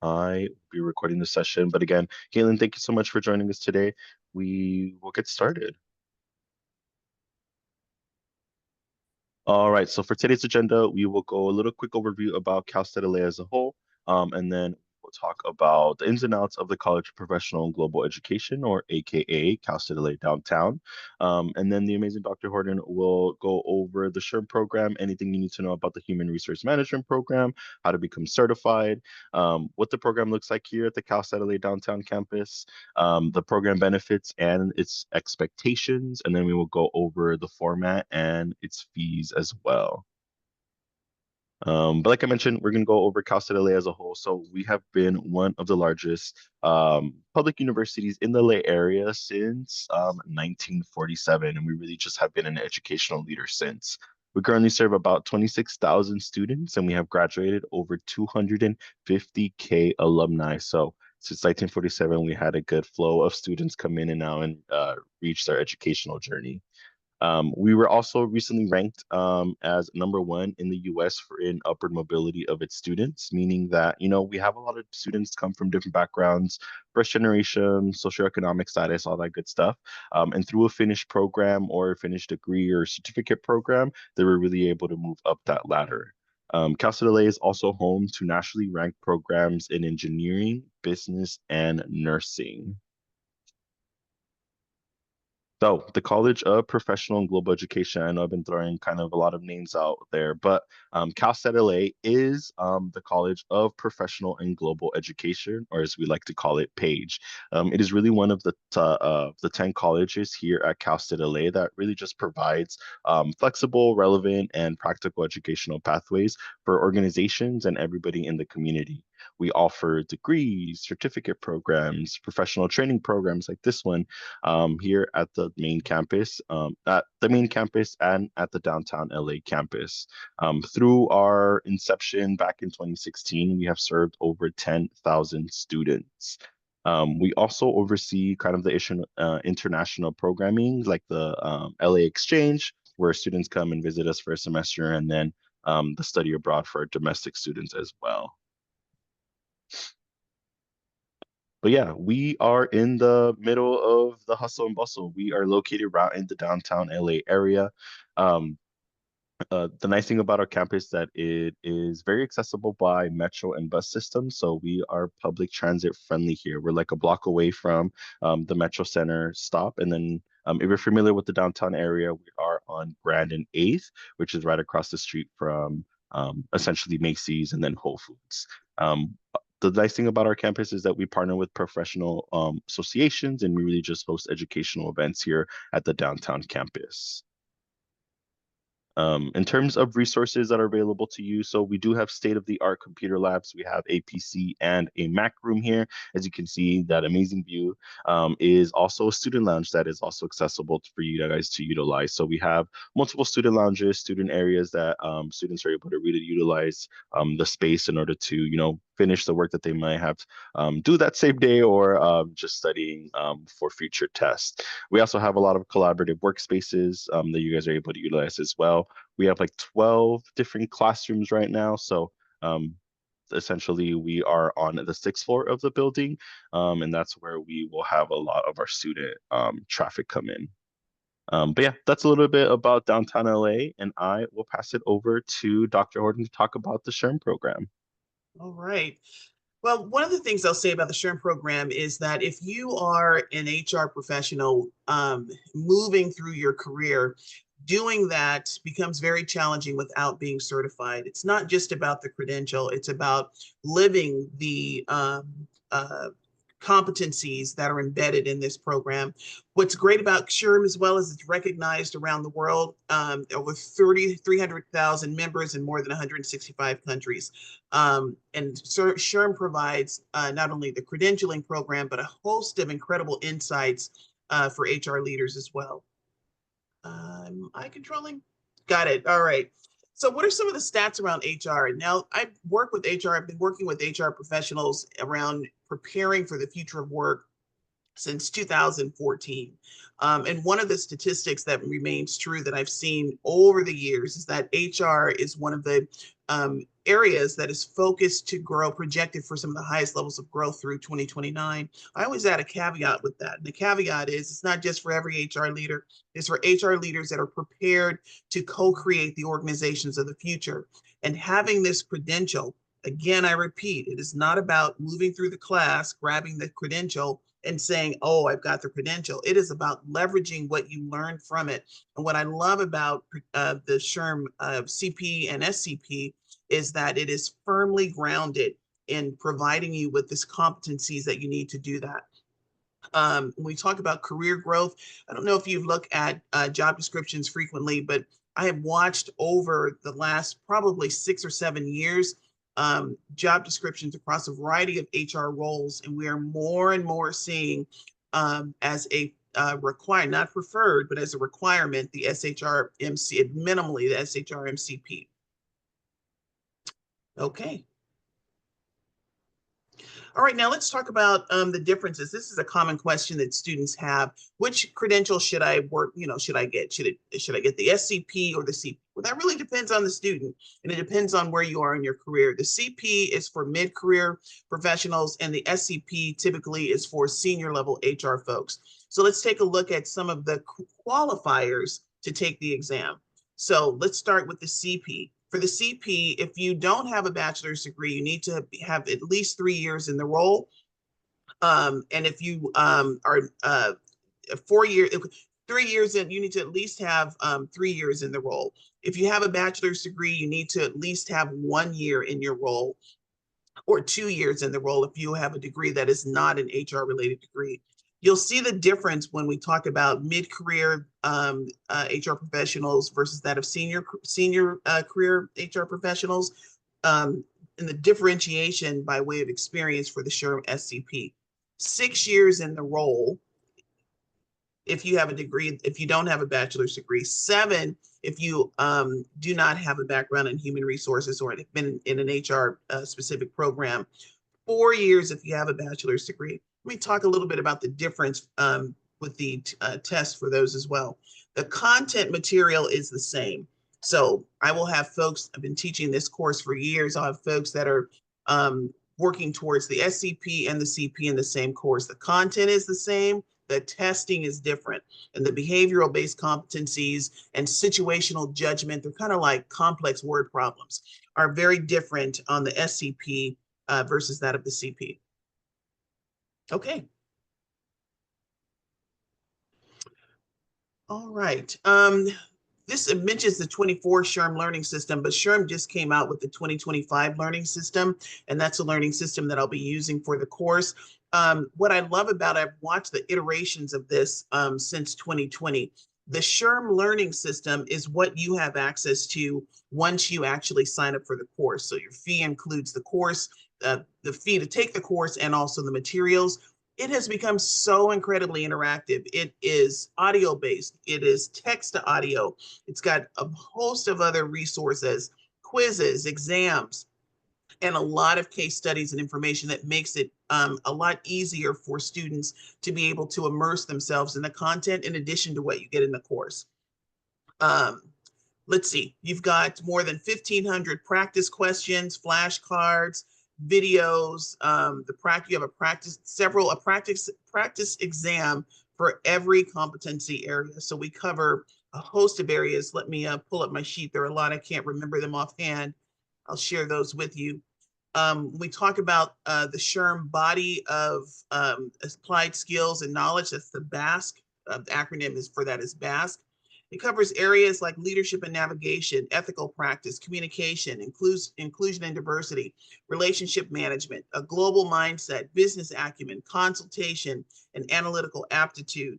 I will be recording the session. But again, Caitlin, thank you so much for joining us today. We will get started. All right, so for today's agenda, we will go a little quick overview about Cal State LA as a whole, and then we'll talk about the ins and outs of the College of Professional and Global Education, or AKA Cal State LA Downtown. And then the amazing Dr. Horton will go over the SHRM program, anything you need to know about the Human Resource Management program, how to become certified, what the program looks like here at the Cal State LA Downtown campus, the program benefits and its expectations, and then we will go over the format and its fees as well. But like I mentioned, we're going to go over Cal State LA as a whole. So we have been one of the largest public universities in the LA area since 1947, and we really just have been an educational leader since. We currently serve about 26,000 students, and we have graduated over 250K alumni. So since 1947, we had a good flow of students come in and out and reach their educational journey. We were also recently ranked as #1 in the US for in upward mobility of its students, meaning that, we have a lot of students come from different backgrounds, first generation, socioeconomic status, all that good stuff. And through a finished program or a finished degree or certificate program, they were really able to move up that ladder. Cal State LA is also home to nationally ranked programs in engineering, business, and nursing. So, the College of Professional and Global Education, I know I've been throwing kind of a lot of names out there, but Cal State LA is the College of Professional and Global Education, or as we like to call it, PAGE. It is really one of the 10 colleges here at Cal State LA that really just provides flexible, relevant, and practical educational pathways for organizations and everybody in the community. We offer degrees, certificate programs, professional training programs like this one here at the main campus and at the downtown LA campus. Through our inception back in 2016, we have served over 10,000 students. We also oversee kind of the international programming, like the LA Exchange, where students come and visit us for a semester, and then the study abroad for our domestic students as well. But yeah, we are in the middle of the hustle and bustle. We are located right in the downtown LA area. Um, the nice thing about our campus that it is very accessible by metro and bus systems. So we are public transit friendly here. We're like a block away from the Metro Center stop. And then if you're familiar with the downtown area, we are on Grand and 8th, which is right across the street from essentially Macy's and then Whole Foods. The nice thing about our campus is that we partner with professional associations, and we really just host educational events here at the downtown campus. In terms of resources that are available to you, so we do have state-of-the-art computer labs. We have a PC and a Mac room here. As you can see, that amazing view is also a student lounge that is also accessible for you guys to utilize. So we have multiple student lounges, student areas that students are able to really utilize the space in order to, finish the work that they might have do that same day, or just studying for future tests. We also have a lot of collaborative workspaces that you guys are able to utilize as well. We have like 12 different classrooms right now. So essentially, we are on the 6th floor of the building, and that's where we will have a lot of our student traffic come in. But yeah, that's a little bit about downtown LA, and I will pass it over to Dr. Horton to talk about the SHRM program. All right. Well, one of the things I'll say about the SHRM program is that if you are an HR professional moving through your career, doing that becomes very challenging without being certified. It's not just about the credential, it's about living the competencies that are embedded in this program. What's great about SHRM as well is it's recognized around the world, over 300,000 members in more than 165 countries. And SHRM provides not only the credentialing program, but a host of incredible insights for HR leaders as well. Am I controlling? Got it. All right. So what are some of the stats around HR? Now, I work with HR. I've been working with HR professionals around preparing for the future of work since 2014. And one of the statistics that remains true that I've seen over the years is that HR is one of the areas that is focused to grow, projected for some of the highest levels of growth through 2029. I always add a caveat with that. And the caveat is it's not just for every HR leader, it's for HR leaders that are prepared to co-create the organizations of the future. And having this credential, again, I repeat, it is not about moving through the class, grabbing the credential and saying, oh, I've got the credential. It is about leveraging what you learned from it. And what I love about the SHRM CP and SCP is that it is firmly grounded in providing you with these competencies that you need to do that. When we talk about career growth, I don't know if you look at job descriptions frequently, but I have watched over the last probably 6 or 7 years job descriptions across a variety of HR roles, and we are more and more seeing as a required, not preferred, but as a requirement, the SHRMC, minimally the SHRMCP. Okay. All right, now let's talk about the differences. This is a common question that students have. Which credential should I work, should I get? Should I get the SCP or the CP? Well, that really depends on the student, and it depends on where you are in your career. The CP is for mid-career professionals, and the SCP typically is for senior level HR folks. So let's take a look at some of the qualifiers to take the exam. So let's start with the CP. For the CP, if you don't have a bachelor's degree, you need to have at least 3 years in the role. And if you are 4 years, 3 years in, you need to at least have 3 years in the role. If you have a bachelor's degree, you need to at least have 1 year in your role, or 2 years in the role if you have a degree that is not an HR related degree. You'll see the difference when we talk about mid-career HR professionals versus that of senior career HR professionals, and the differentiation by way of experience for the SHRM SCP. 6 years in the role if you have a degree, if you don't have a bachelor's degree. 7 if you do not have a background in human resources or have been in an HR specific program. 4 years if you have a bachelor's degree. Let me talk a little bit about the difference with the test for those as well. The content material is the same. So I will have folks, I've been teaching this course for years. I'll have folks that are working towards the SCP and the CP in the same course. The content is the same. The testing is different, and the behavioral based competencies and situational judgment, they're kind of like complex word problems, are very different on the SCP versus that of the CP. Okay. All right. This mentions the 24 SHRM learning system, but SHRM just came out with the 2025 learning system, and that's a learning system that I'll be using for the course. What I love about it, I've watched the iterations of this since 2020. The SHRM learning system is what you have access to once you actually sign up for the course. So your fee includes the course, the fee to take the course, and also the materials. It has become so incredibly interactive. It is audio based, it is text to audio. It's got a host of other resources, quizzes, exams, and a lot of case studies and information that makes it a lot easier for students to be able to immerse themselves in the content in addition to what you get in the course. Let's see, you've got more than 1,500 practice questions, flashcards, videos, you have a practice exam for every competency area. So we cover a host of areas. Let me pull up my sheet. There are a lot, I can't remember them offhand. I'll share those with you. We talk about the SHRM body of applied skills and knowledge. That's the BASK. The acronym is for that is BASK. It covers areas like leadership and navigation, ethical practice, communication, inclusion and diversity, relationship management, a global mindset, business acumen, consultation, and analytical aptitude.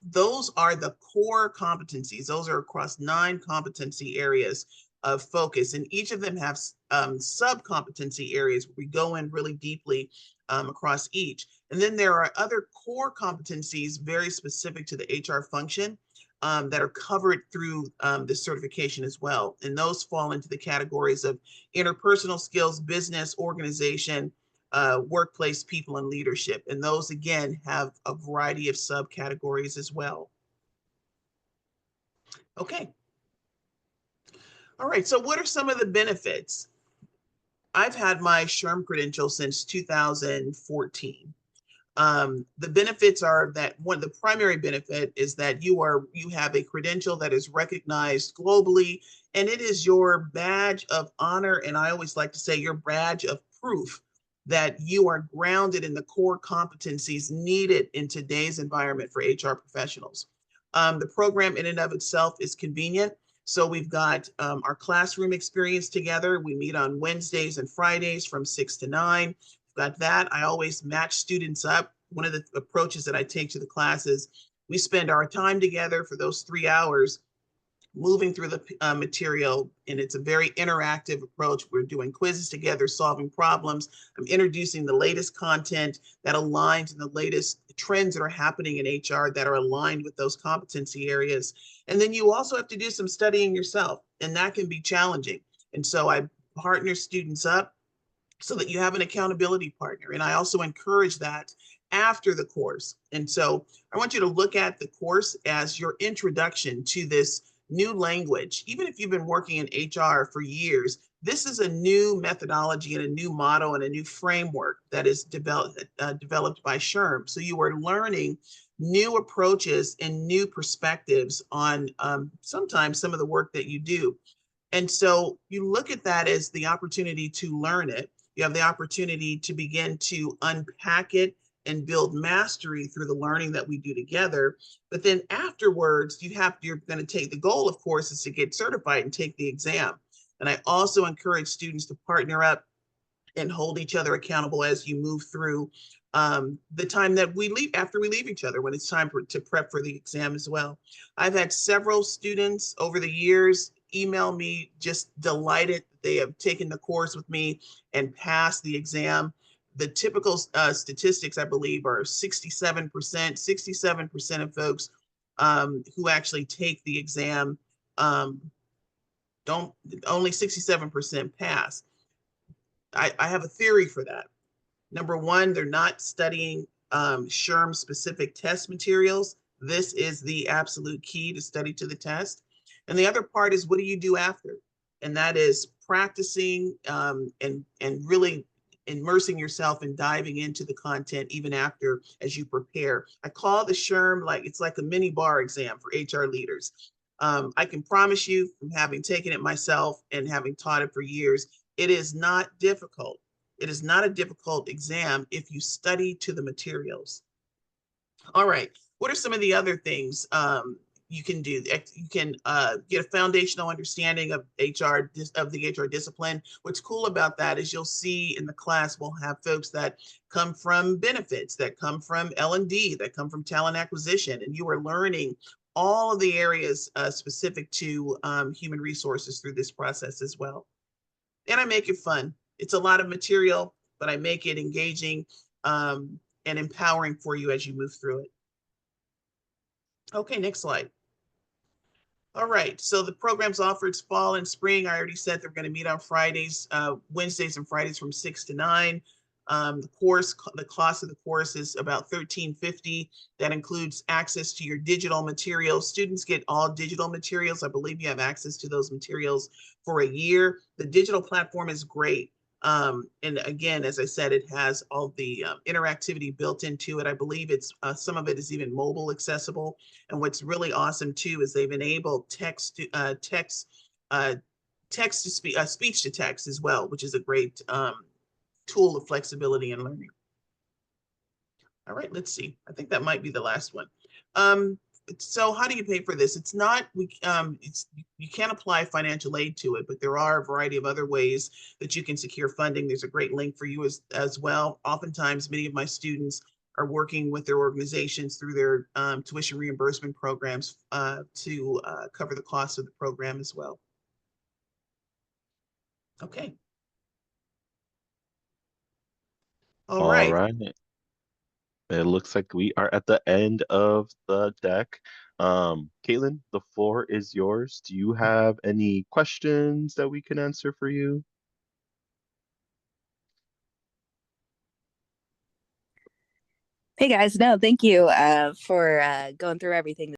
Those are the core competencies. Those are across 9 competency areas of focus, and each of them have sub-competency areas where we go in really deeply across each. And then there are other core competencies very specific to the HR function that are covered through this certification as well. And those fall into the categories of interpersonal skills, business, organization, workplace people and leadership. And those, again, have a variety of subcategories as well. Okay. All right. So, what are some of the benefits? I've had my SHRM credential since 2014. The benefits are that one, the primary benefit is that you have a credential that is recognized globally, and it is your badge of honor. And I always like to say your badge of proof that you are grounded in the core competencies needed in today's environment for HR professionals. The program in and of itself is convenient. So we've got our classroom experience together. We meet on Wednesdays and Fridays from 6 to 9. Got that. I always match students up. One of the approaches that I take to the class is we spend our time together for those 3 hours moving through the material, and it's a very interactive approach. We're doing quizzes together, solving problems. I'm introducing the latest content that aligns in the latest trends that are happening in HR that are aligned with those competency areas. And then you also have to do some studying yourself, and that can be challenging. And so I partner students up so that you have an accountability partner. And I also encourage that after the course. And so I want you to look at the course as your introduction to this new language. Even if you've been working in HR for years, this is a new methodology and a new model and a new framework that is developed by SHRM. So you are learning new approaches and new perspectives on sometimes some of the work that you do. And so you look at that as the opportunity to learn it. You have the opportunity to begin to unpack it and build mastery through the learning that we do together. But then afterwards, you're going to take the goal, of course, is to get certified and take the exam. And I also encourage students to partner up and hold each other accountable as you move through the time that we leave after we leave each other when it's time to prep for the exam as well. I've had several students over the years email me just delighted that they have taken the course with me and passed the exam. The typical statistics, I believe, are 67% of folks who actually take the exam um, don't, only 67% pass. I have a theory for that. Number one, they're not studying SHRM specific test materials. This is the absolute key to study to the test. And the other part is, what do you do after? And that is practicing and really immersing yourself and diving into the content even after as you prepare. I call the SHRM like it's like a mini bar exam for HR leaders. I can promise you, from having taken it myself and having taught it for years, it is not difficult. It is not a difficult exam if you study to the materials. All right. What are some of the other things you can do? You can get a foundational understanding of the HR discipline. What's cool about that is you'll see in the class we'll have folks that come from benefits, that come from L&D, that come from talent acquisition, and you are learning all of the areas specific to human resources through this process as well. And I make it fun. It's a lot of material, but I make it engaging and empowering for you as you move through it. Okay, next slide. All right, so the program's offered fall and spring. I already said they're going to meet on Fridays, Wednesdays and Fridays from 6 to 9. The cost of the course is about $13.50. That includes access to your digital materials. Students get all digital materials. I believe you have access to those materials for a year. The digital platform is great. And again, as I said, it has all the interactivity built into it. I believe it's some of it is even mobile accessible. And what's really awesome too is they've enabled text to speech to text as well, which is a great tool of flexibility and learning. All right, let's see. I think that might be the last one. So how do you pay for this? It's not, you can't apply financial aid to it, but there are a variety of other ways that you can secure funding. There's a great link for you as well. Oftentimes, many of my students are working with their organizations through their tuition reimbursement programs to cover the cost of the program as well. Okay. All All right. right. It looks like we are at the end of the deck. Caitlin, the floor is yours. Do you have any questions that we can answer for you? Hey guys, no, thank you for going through everything.